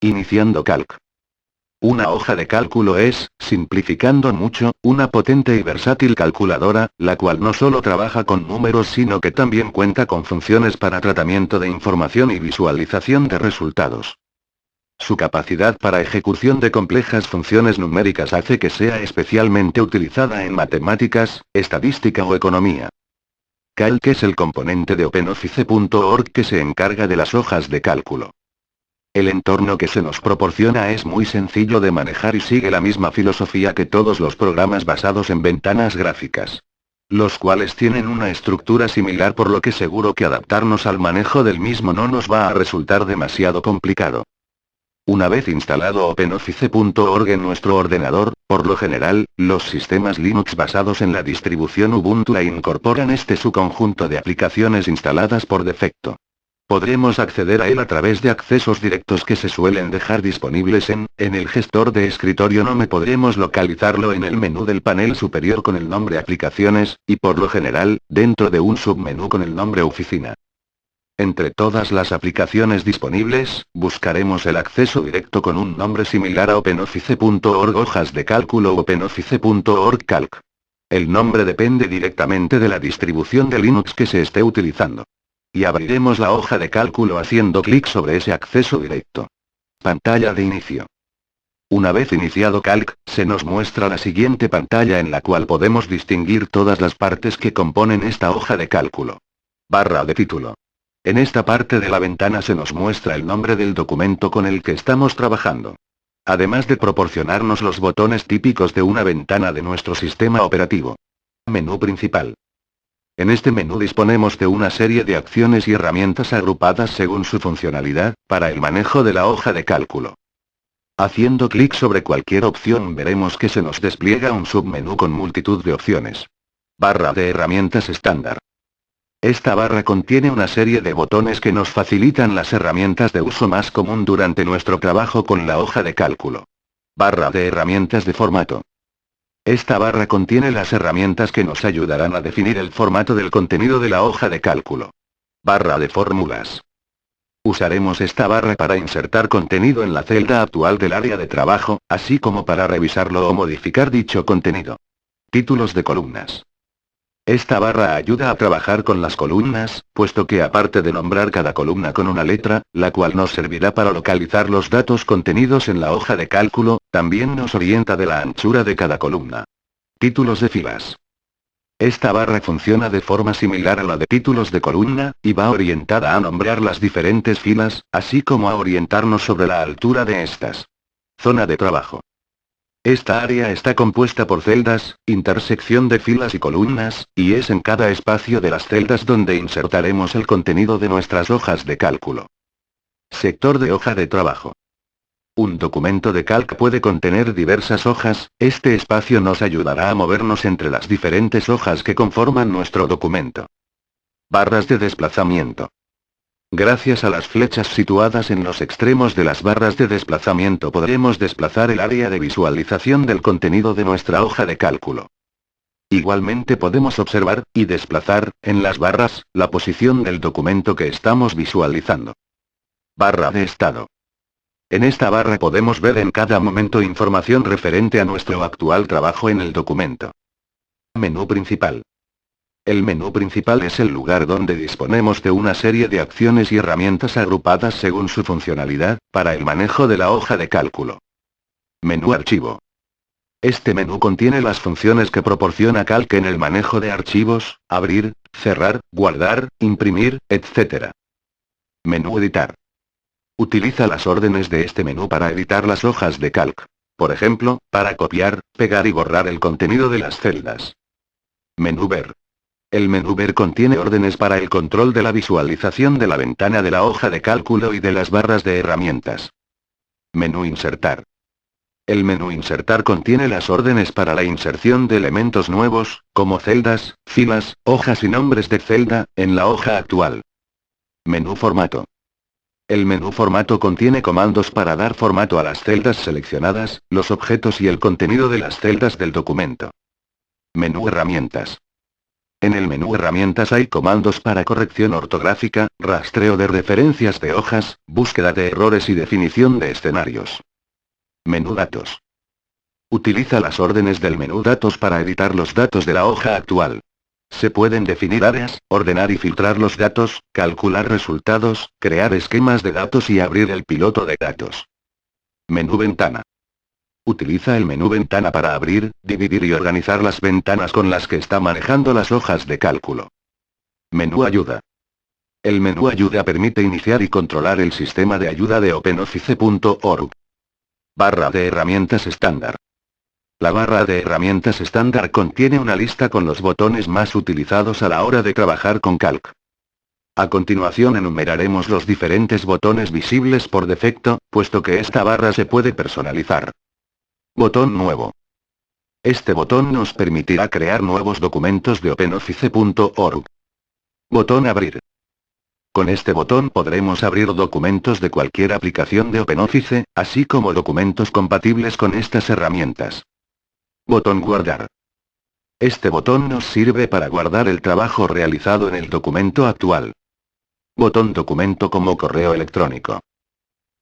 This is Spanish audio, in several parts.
Iniciando Calc. Una hoja de cálculo es, simplificando mucho, una potente y versátil calculadora, la cual no solo trabaja con números sino que también cuenta con funciones para tratamiento de información y visualización de resultados. Su capacidad para ejecución de complejas funciones numéricas hace que sea especialmente utilizada en matemáticas, estadística o economía. Calc es el componente de OpenOffice.org que se encarga de las hojas de cálculo. El entorno que se nos proporciona es muy sencillo de manejar y sigue la misma filosofía que todos los programas basados en ventanas gráficas, los cuales tienen una estructura similar, por lo que seguro que adaptarnos al manejo del mismo no nos va a resultar demasiado complicado. Una vez instalado OpenOffice.org en nuestro ordenador, por lo general, los sistemas Linux basados en la distribución Ubuntu la incorporan su conjunto de aplicaciones instaladas por defecto. Podremos acceder a él a través de accesos directos que se suelen dejar disponibles en el gestor de escritorio. Podremos localizarlo en el menú del panel superior con el nombre Aplicaciones, y por lo general, dentro de un submenú con el nombre Oficina. Entre todas las aplicaciones disponibles, buscaremos el acceso directo con un nombre similar a OpenOffice.org Hojas de Cálculo o OpenOffice.org Calc. El nombre depende directamente de la distribución de Linux que se esté utilizando. Y abriremos la hoja de cálculo haciendo clic sobre ese acceso directo. Pantalla de inicio. Una vez iniciado Calc, se nos muestra la siguiente pantalla en la cual podemos distinguir todas las partes que componen esta hoja de cálculo. Barra de título. En esta parte de la ventana se nos muestra el nombre del documento con el que estamos trabajando. Además de proporcionarnos los botones típicos de una ventana de nuestro sistema operativo. Menú principal. En este menú disponemos de una serie de acciones y herramientas agrupadas según su funcionalidad, para el manejo de la hoja de cálculo. Haciendo clic sobre cualquier opción veremos que se nos despliega un submenú con multitud de opciones. Barra de herramientas estándar. Esta barra contiene una serie de botones que nos facilitan las herramientas de uso más común durante nuestro trabajo con la hoja de cálculo. Barra de herramientas de formato. Esta barra contiene las herramientas que nos ayudarán a definir el formato del contenido de la hoja de cálculo. Barra de fórmulas. Usaremos esta barra para insertar contenido en la celda actual del área de trabajo, así como para revisarlo o modificar dicho contenido. Títulos de columnas. Esta barra ayuda a trabajar con las columnas, puesto que aparte de nombrar cada columna con una letra, la cual nos servirá para localizar los datos contenidos en la hoja de cálculo, también nos orienta de la anchura de cada columna. Títulos de filas. Esta barra funciona de forma similar a la de títulos de columna, y va orientada a nombrar las diferentes filas, así como a orientarnos sobre la altura de estas. Zona de trabajo. Esta área está compuesta por celdas, intersección de filas y columnas, y es en cada espacio de las celdas donde insertaremos el contenido de nuestras hojas de cálculo. Sector de hoja de trabajo. Un documento de Calc puede contener diversas hojas, este espacio nos ayudará a movernos entre las diferentes hojas que conforman nuestro documento. Barras de desplazamiento. Gracias a las flechas situadas en los extremos de las barras de desplazamiento podremos desplazar el área de visualización del contenido de nuestra hoja de cálculo. Igualmente podemos observar, y desplazar, en las barras, la posición del documento que estamos visualizando. Barra de estado. En esta barra podemos ver en cada momento información referente a nuestro actual trabajo en el documento. Menú principal. El menú principal es el lugar donde disponemos de una serie de acciones y herramientas agrupadas según su funcionalidad, para el manejo de la hoja de cálculo. Menú archivo. Este menú contiene las funciones que proporciona Calc en el manejo de archivos, abrir, cerrar, guardar, imprimir, etc. Menú editar. Utiliza las órdenes de este menú para editar las hojas de Calc. Por ejemplo, para copiar, pegar y borrar el contenido de las celdas. Menú ver. El menú ver contiene órdenes para el control de la visualización de la ventana de la hoja de cálculo y de las barras de herramientas. Menú insertar. El menú insertar contiene las órdenes para la inserción de elementos nuevos, como celdas, filas, hojas y nombres de celda, en la hoja actual. Menú formato. El menú formato contiene comandos para dar formato a las celdas seleccionadas, los objetos y el contenido de las celdas del documento. Menú herramientas. En el menú Herramientas hay comandos para corrección ortográfica, rastreo de referencias de hojas, búsqueda de errores y definición de escenarios. Menú Datos. Utiliza las órdenes del menú Datos para editar los datos de la hoja actual. Se pueden definir áreas, ordenar y filtrar los datos, calcular resultados, crear esquemas de datos y abrir el piloto de datos. Menú Ventana. Utiliza el menú Ventana para abrir, dividir y organizar las ventanas con las que está manejando las hojas de cálculo. Menú Ayuda. El menú Ayuda permite iniciar y controlar el sistema de ayuda de OpenOffice.org. Barra de herramientas estándar. La barra de herramientas estándar contiene una lista con los botones más utilizados a la hora de trabajar con Calc. A continuación enumeraremos los diferentes botones visibles por defecto, puesto que esta barra se puede personalizar. Botón Nuevo. Este botón nos permitirá crear nuevos documentos de OpenOffice.org. Botón Abrir. Con este botón podremos abrir documentos de cualquier aplicación de OpenOffice, así como documentos compatibles con estas herramientas. Botón Guardar. Este botón nos sirve para guardar el trabajo realizado en el documento actual. Botón Documento como correo electrónico.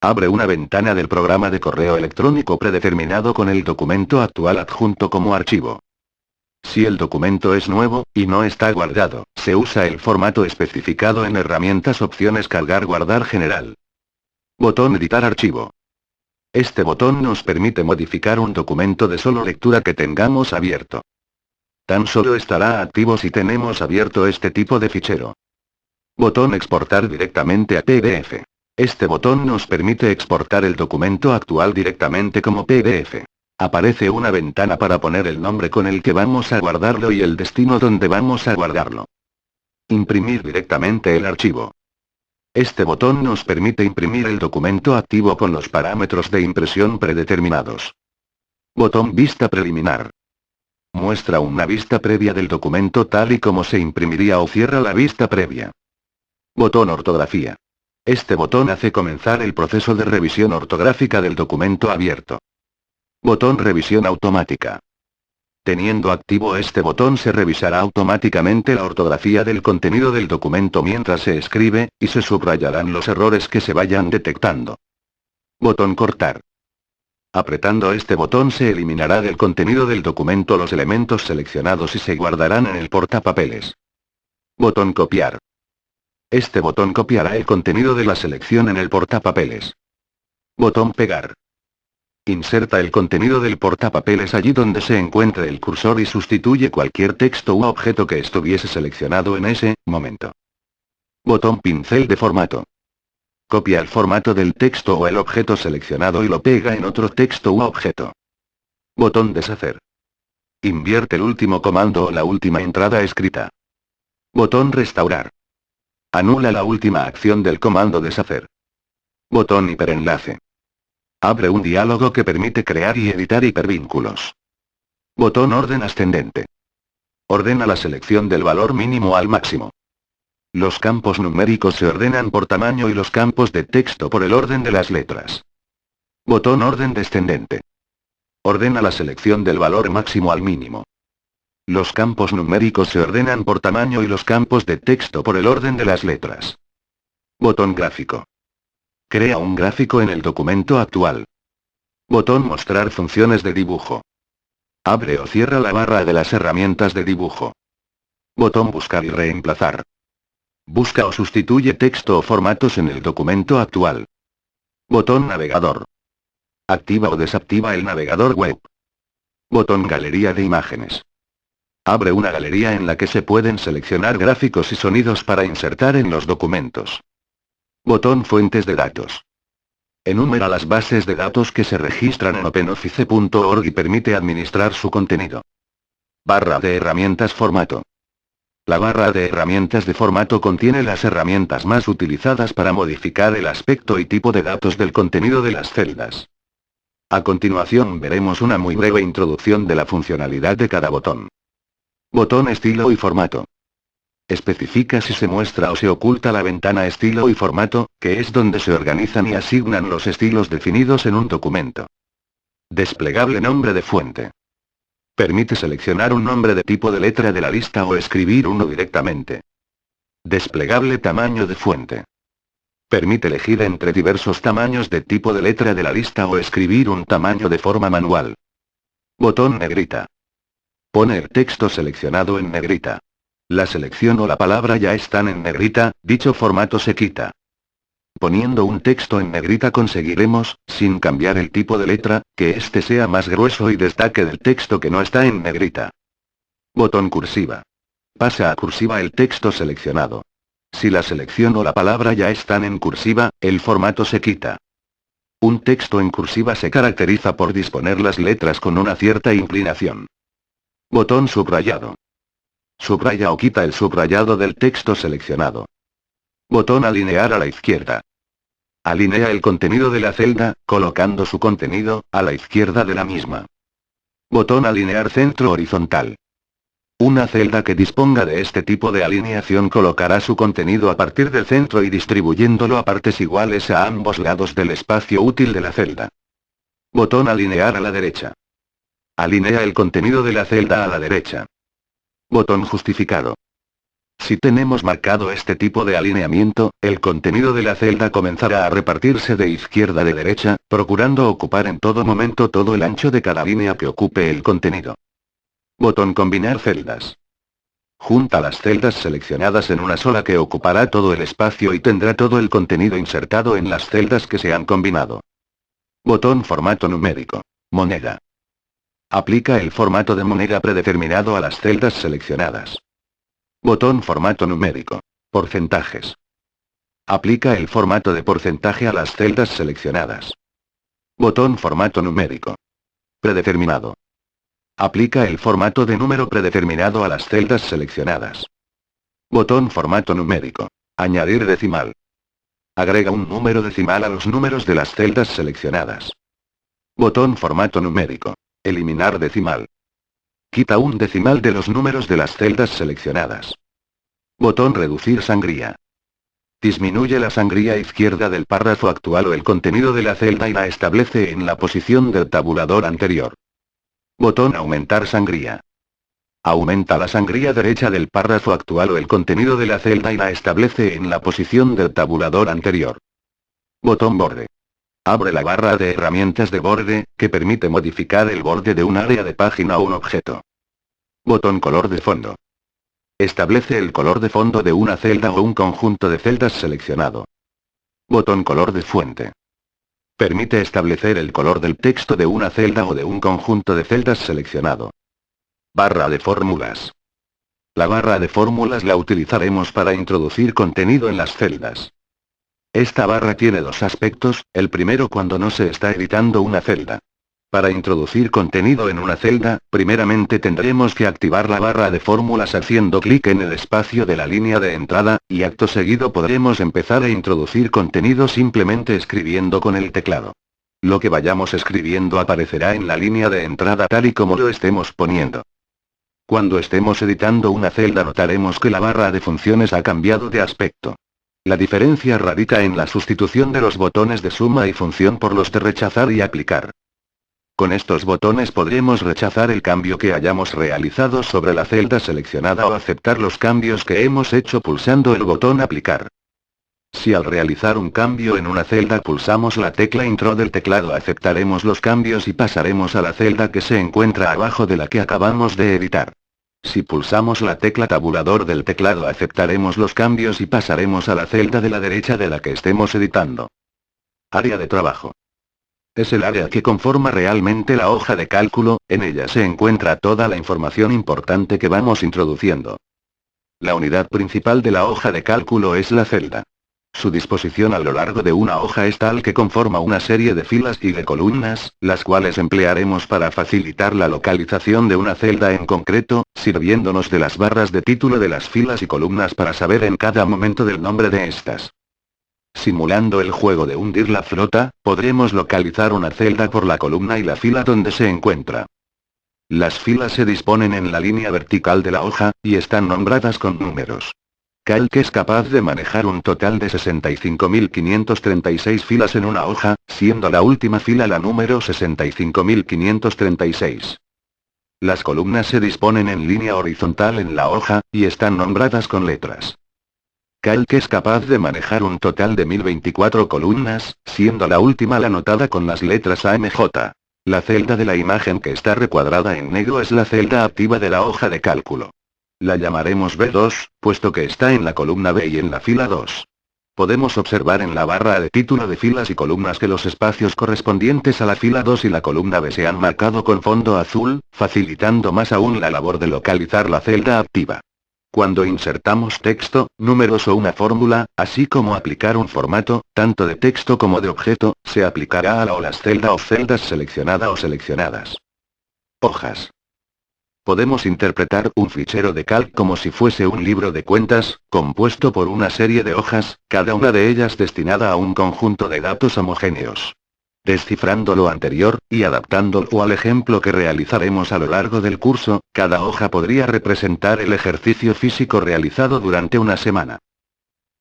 Abre una ventana del programa de correo electrónico predeterminado con el documento actual adjunto como archivo. Si el documento es nuevo, y no está guardado, se usa el formato especificado en Herramientas Opciones Cargar Guardar General. Botón Editar archivo. Este botón nos permite modificar un documento de solo lectura que tengamos abierto. Tan solo estará activo si tenemos abierto este tipo de fichero. Botón Exportar directamente a PDF. Este botón nos permite exportar el documento actual directamente como PDF. Aparece una ventana para poner el nombre con el que vamos a guardarlo y el destino donde vamos a guardarlo. Imprimir directamente el archivo. Este botón nos permite imprimir el documento activo con los parámetros de impresión predeterminados. Botón Vista preliminar. Muestra una vista previa del documento tal y como se imprimiría o cierra la vista previa. Botón Ortografía. Este botón hace comenzar el proceso de revisión ortográfica del documento abierto. Botón Revisión automática. Teniendo activo este botón se revisará automáticamente la ortografía del contenido del documento mientras se escribe, y se subrayarán los errores que se vayan detectando. Botón Cortar. Apretando este botón se eliminará del contenido del documento los elementos seleccionados y se guardarán en el portapapeles. Botón Copiar. Este botón copiará el contenido de la selección en el portapapeles. Botón Pegar. Inserta el contenido del portapapeles allí donde se encuentre el cursor y sustituye cualquier texto u objeto que estuviese seleccionado en ese momento. Botón Pincel de formato. Copia el formato del texto o el objeto seleccionado y lo pega en otro texto u objeto. Botón Deshacer. Invierte el último comando o la última entrada escrita. Botón Restaurar. Anula la última acción del comando deshacer. Botón Hiperenlace. Abre un diálogo que permite crear y editar hipervínculos. Botón Orden ascendente. Ordena la selección del valor mínimo al máximo. Los campos numéricos se ordenan por tamaño y los campos de texto por el orden de las letras. Botón Orden descendente. Ordena la selección del valor máximo al mínimo. Los campos numéricos se ordenan por tamaño y los campos de texto por el orden de las letras. Botón Gráfico. Crea un gráfico en el documento actual. Botón Mostrar funciones de dibujo. Abre o cierra la barra de las herramientas de dibujo. Botón Buscar y reemplazar. Busca o sustituye texto o formatos en el documento actual. Botón Navegador. Activa o desactiva el navegador web. Botón Galería de imágenes. Abre una galería en la que se pueden seleccionar gráficos y sonidos para insertar en los documentos. Botón Fuentes de datos. Enumera las bases de datos que se registran en OpenOffice.org y permite administrar su contenido. Barra de herramientas Formato. La barra de herramientas de formato contiene las herramientas más utilizadas para modificar el aspecto y tipo de datos del contenido de las celdas. A continuación veremos una muy breve introducción de la funcionalidad de cada botón. Botón Estilo y Formato. Especifica si se muestra o se oculta la ventana Estilo y Formato, que es donde se organizan y asignan los estilos definidos en un documento. Desplegable Nombre de fuente. Permite seleccionar un nombre de tipo de letra de la lista o escribir uno directamente. Desplegable tamaño de fuente. Permite elegir entre diversos tamaños de tipo de letra de la lista o escribir un tamaño de forma manual. Botón negrita. Pone el texto seleccionado en negrita. La selección o la palabra ya están en negrita, dicho formato se quita. Poniendo un texto en negrita conseguiremos, sin cambiar el tipo de letra, que este sea más grueso y destaque del texto que no está en negrita. Botón cursiva. Pasa a cursiva el texto seleccionado. Si la selección o la palabra ya están en cursiva, el formato se quita. Un texto en cursiva se caracteriza por disponer las letras con una cierta inclinación. Botón subrayado. Subraya o quita el subrayado del texto seleccionado. Botón alinear a la izquierda. Alinea el contenido de la celda, colocando su contenido a la izquierda de la misma. Botón alinear centro horizontal. Una celda que disponga de este tipo de alineación colocará su contenido a partir del centro y distribuyéndolo a partes iguales a ambos lados del espacio útil de la celda. Botón alinear a la derecha. Alinea el contenido de la celda a la derecha. Botón justificado. Si tenemos marcado este tipo de alineamiento, el contenido de la celda comenzará a repartirse de izquierda a derecha, procurando ocupar en todo momento todo el ancho de cada línea que ocupe el contenido. Botón combinar celdas. Junta las celdas seleccionadas en una sola que ocupará todo el espacio y tendrá todo el contenido insertado en las celdas que se han combinado. Botón formato numérico. Moneda. Aplica el formato de moneda predeterminado a las celdas seleccionadas. Botón formato numérico. Porcentajes. Aplica el formato de porcentaje a las celdas seleccionadas. Botón formato numérico. Predeterminado. Aplica el formato de número predeterminado a las celdas seleccionadas. Botón formato numérico. Añadir decimal. Agrega un número decimal a los números de las celdas seleccionadas. Botón formato numérico. Eliminar decimal. Quita un decimal de los números de las celdas seleccionadas. Botón reducir sangría. Disminuye la sangría izquierda del párrafo actual o el contenido de la celda y la establece en la posición del tabulador anterior. Botón aumentar sangría. Aumenta la sangría derecha del párrafo actual o el contenido de la celda y la establece en la posición del tabulador anterior. Botón borde. Abre la barra de herramientas de borde, que permite modificar el borde de un área de página o un objeto. Botón color de fondo. Establece el color de fondo de una celda o un conjunto de celdas seleccionado. Botón color de fuente. Permite establecer el color del texto de una celda o de un conjunto de celdas seleccionado. Barra de fórmulas. La barra de fórmulas la utilizaremos para introducir contenido en las celdas. Esta barra tiene dos aspectos, el primero cuando no se está editando una celda. Para introducir contenido en una celda, primeramente tendremos que activar la barra de fórmulas haciendo clic en el espacio de la línea de entrada, y acto seguido podremos empezar a introducir contenido simplemente escribiendo con el teclado. Lo que vayamos escribiendo aparecerá en la línea de entrada tal y como lo estemos poniendo. Cuando estemos editando una celda notaremos que la barra de funciones ha cambiado de aspecto. La diferencia radica en la sustitución de los botones de suma y función por los de rechazar y aplicar. Con estos botones podremos rechazar el cambio que hayamos realizado sobre la celda seleccionada o aceptar los cambios que hemos hecho pulsando el botón aplicar. Si al realizar un cambio en una celda pulsamos la tecla Intro del teclado aceptaremos los cambios y pasaremos a la celda que se encuentra abajo de la que acabamos de editar. Si pulsamos la tecla tabulador del teclado aceptaremos los cambios y pasaremos a la celda de la derecha de la que estemos editando. Área de trabajo. Es el área que conforma realmente la hoja de cálculo, en ella se encuentra toda la información importante que vamos introduciendo. La unidad principal de la hoja de cálculo es la celda. Su disposición a lo largo de una hoja es tal que conforma una serie de filas y de columnas, las cuales emplearemos para facilitar la localización de una celda en concreto, sirviéndonos de las barras de título de las filas y columnas para saber en cada momento del nombre de estas. Simulando el juego de hundir la flota, podremos localizar una celda por la columna y la fila donde se encuentra. Las filas se disponen en la línea vertical de la hoja, y están nombradas con números. Calc es capaz de manejar un total de 65.536 filas en una hoja, siendo la última fila la número 65.536. Las columnas se disponen en línea horizontal en la hoja, y están nombradas con letras. Calc es capaz de manejar un total de 1024 columnas, siendo la última la anotada con las letras AMJ. La celda de la imagen que está recuadrada en negro es la celda activa de la hoja de cálculo. La llamaremos B2, puesto que está en la columna B y en la fila 2. Podemos observar en la barra de título de filas y columnas que los espacios correspondientes a la fila 2 y la columna B se han marcado con fondo azul, facilitando más aún la labor de localizar la celda activa. Cuando insertamos texto, números o una fórmula, así como aplicar un formato, tanto de texto como de objeto, se aplicará a la o las celdas o celdas seleccionada o seleccionadas. Hojas. Podemos interpretar un fichero de calc como si fuese un libro de cuentas, compuesto por una serie de hojas, cada una de ellas destinada a un conjunto de datos homogéneos. Descifrando lo anterior, y adaptándolo al ejemplo que realizaremos a lo largo del curso, cada hoja podría representar el ejercicio físico realizado durante una semana.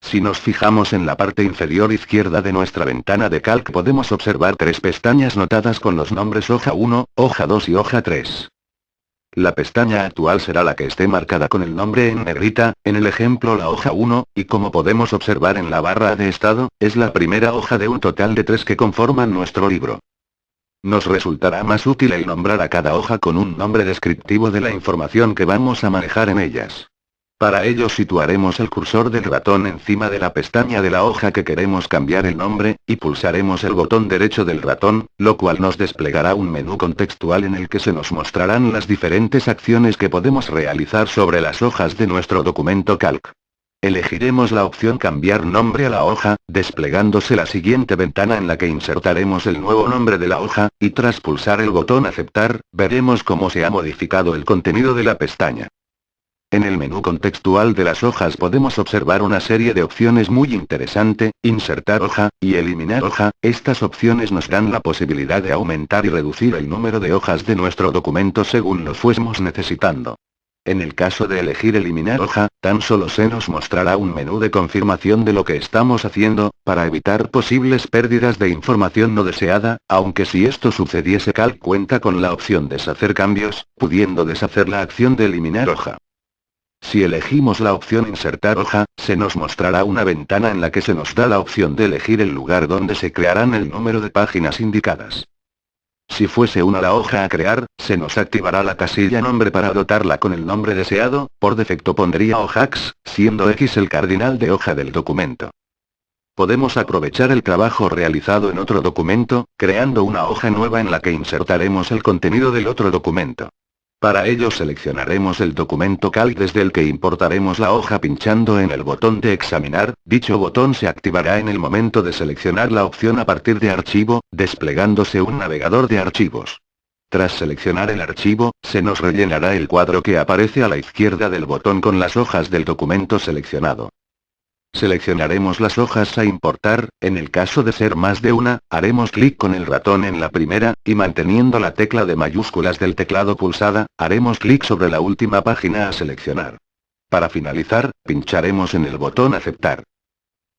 Si nos fijamos en la parte inferior izquierda de nuestra ventana de calc podemos observar 3 pestañas notadas con los nombres hoja 1, hoja 2 y hoja 3. La pestaña actual será la que esté marcada con el nombre en negrita, en el ejemplo la hoja 1, y como podemos observar en la barra de estado, es la primera hoja de un total de 3 que conforman nuestro libro. Nos resultará más útil el nombrar a cada hoja con un nombre descriptivo de la información que vamos a manejar en ellas. Para ello situaremos el cursor del ratón encima de la pestaña de la hoja que queremos cambiar el nombre, y pulsaremos el botón derecho del ratón, lo cual nos desplegará un menú contextual en el que se nos mostrarán las diferentes acciones que podemos realizar sobre las hojas de nuestro documento calc. Elegiremos la opción cambiar nombre a la hoja, desplegándose la siguiente ventana en la que insertaremos el nuevo nombre de la hoja, y tras pulsar el botón aceptar, veremos cómo se ha modificado el contenido de la pestaña. En el menú contextual de las hojas podemos observar una serie de opciones muy interesante, insertar hoja, y eliminar hoja. Estas opciones nos dan la posibilidad de aumentar y reducir el número de hojas de nuestro documento según lo fuésemos necesitando. En el caso de elegir eliminar hoja, tan solo se nos mostrará un menú de confirmación de lo que estamos haciendo, para evitar posibles pérdidas de información no deseada, aunque si esto sucediese calc cuenta con la opción deshacer cambios, pudiendo deshacer la acción de eliminar hoja. Si elegimos la opción insertar hoja, se nos mostrará una ventana en la que se nos da la opción de elegir el lugar donde se crearán el número de páginas indicadas. Si fuese una la hoja a crear, se nos activará la casilla nombre para dotarla con el nombre deseado, por defecto pondría hojax, siendo X el cardinal de hoja del documento. Podemos aprovechar el trabajo realizado en otro documento, creando una hoja nueva en la que insertaremos el contenido del otro documento. Para ello seleccionaremos el documento calc desde el que importaremos la hoja pinchando en el botón de examinar. Dicho botón se activará en el momento de seleccionar la opción a partir de archivo, desplegándose un navegador de archivos. Tras seleccionar el archivo, se nos rellenará el cuadro que aparece a la izquierda del botón con las hojas del documento seleccionado. Seleccionaremos las hojas a importar. En el caso de ser más de una, haremos clic con el ratón en la primera, y manteniendo la tecla de mayúsculas del teclado pulsada, haremos clic sobre la última página a seleccionar. Para finalizar, pincharemos en el botón aceptar.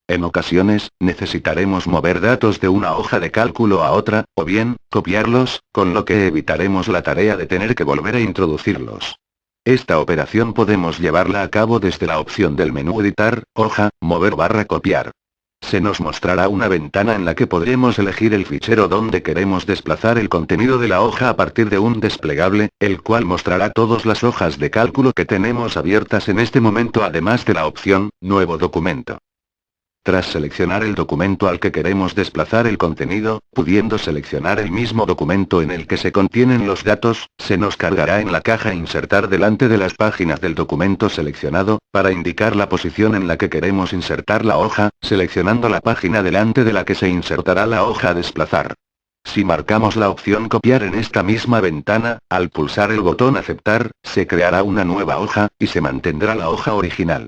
En ocasiones, necesitaremos mover datos de una hoja de cálculo a otra, o bien, copiarlos, con lo que evitaremos la tarea de tener que volver a introducirlos. Esta operación podemos llevarla a cabo desde la opción del menú editar, hoja, mover barra copiar. Se nos mostrará una ventana en la que podremos elegir el fichero donde queremos desplazar el contenido de la hoja a partir de un desplegable, el cual mostrará todas las hojas de cálculo que tenemos abiertas en este momento además de la opción, nuevo documento. Tras seleccionar el documento al que queremos desplazar el contenido, pudiendo seleccionar el mismo documento en el que se contienen los datos, se nos cargará en la caja insertar delante de las páginas del documento seleccionado, para indicar la posición en la que queremos insertar la hoja, seleccionando la página delante de la que se insertará la hoja a desplazar. Si marcamos la opción copiar en esta misma ventana, al pulsar el botón aceptar, se creará una nueva hoja, y se mantendrá la hoja original.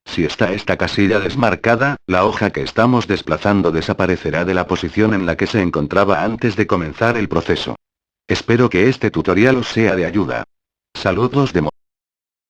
Si está esta casilla desmarcada, la hoja que estamos desplazando desaparecerá de la posición en la que se encontraba antes de comenzar el proceso. Espero que este tutorial os sea de ayuda. Saludos de